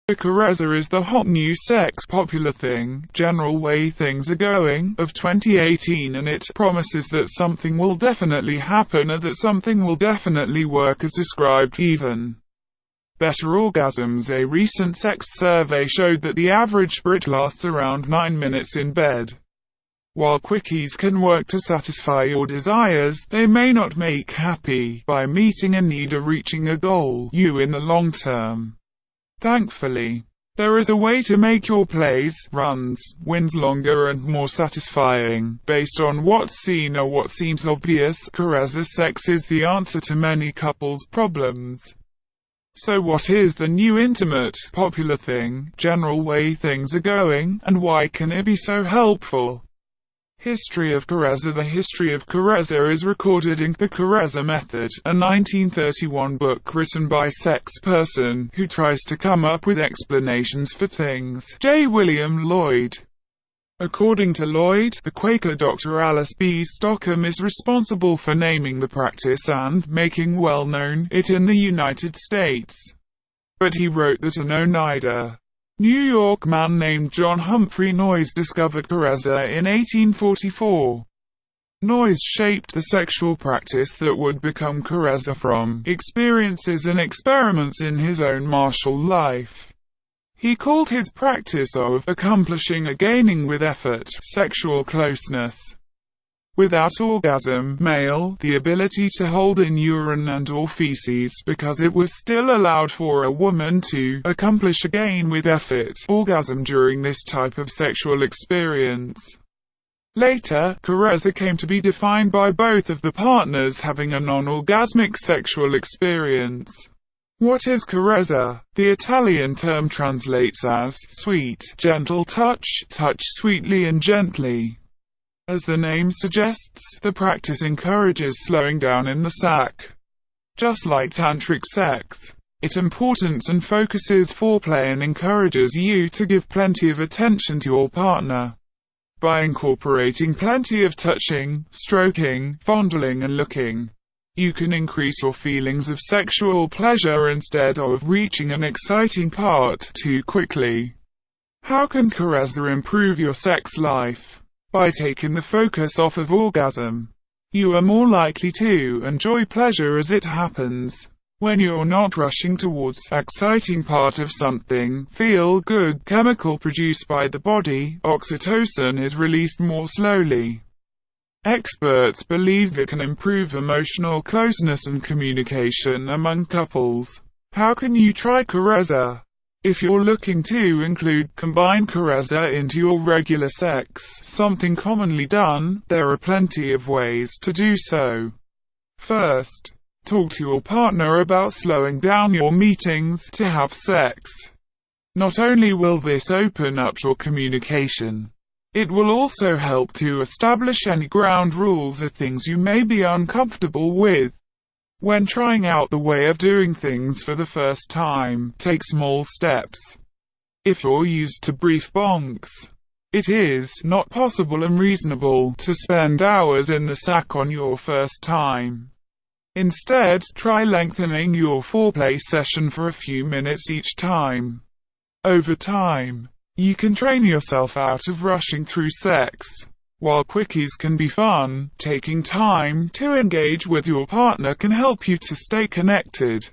The karezza is the hot new sex popular thing, general way things are going, of 2018, and it promises that something will definitely happen and that something will definitely work as described. Even better orgasms. A recent sex survey showed that the average Brit lasts around 9 minutes in bed. While quickies can work to satisfy your desires, they may not make happy by meeting a need or reaching a goal you in the long term. Thankfully, there is a way to make your plays, runs, wins longer and more satisfying. Based on what's seen or what seems obvious, karezza sex is the answer to many couples' problems. So what is the new intimate, popular thing, general way things are going, and why can it be so helpful? History of karezza. The history of karezza is recorded in The Karezza Method, a 1931 book written by a sex person who tries to come up with explanations for things. J. William Lloyd. According to Lloyd, the Quaker Dr. Alice B. Stockham is responsible for naming the practice and making well known it in the United States. But he wrote that an Oneida, New York man named John Humphrey Noyes discovered karezza in 1844. Noyes shaped the sexual practice that would become karezza from experiences and experiments in his own martial life. He called his practice of accomplishing a gaining with effort, sexual closeness. Without orgasm, male, the ability to hold in urine and or feces because it was still allowed for a woman to accomplish a gain with effort, orgasm during this type of sexual experience. Later, karezza came to be defined by both of the partners having a non-orgasmic sexual experience. What is karezza? The Italian term translates as sweet, gentle touch, touch sweetly and gently. As the name suggests, the practice encourages slowing down in the sack. Just like tantric sex, it importance and focuses foreplay and encourages you to give plenty of attention to your partner. By incorporating plenty of touching, stroking, fondling and looking, you can increase your feelings of sexual pleasure instead of reaching an exciting part too quickly. How can karezza improve your sex life? By taking the focus off of orgasm. You are more likely to enjoy pleasure as it happens. When you're not rushing towards exciting part of something, feel-good chemical produced by the body, oxytocin, is released more slowly. Experts believe it can improve emotional closeness and communication among couples. How can you try karezza? If you're looking to combine karezza into your regular sex, something commonly done, there are plenty of ways to do so. First, talk to your partner about slowing down your meetings to have sex. Not only will this open up your communication, it will also help to establish any ground rules or things you may be uncomfortable with. When trying out the way of doing things for the first time, take small steps. If you're used to brief bonks, it is not possible and reasonable to spend hours in the sack on your first time. Instead, try lengthening your foreplay session for a few minutes each time. Over time, you can train yourself out of rushing through sex. While quickies can be fun, taking time to engage with your partner can help you to stay connected.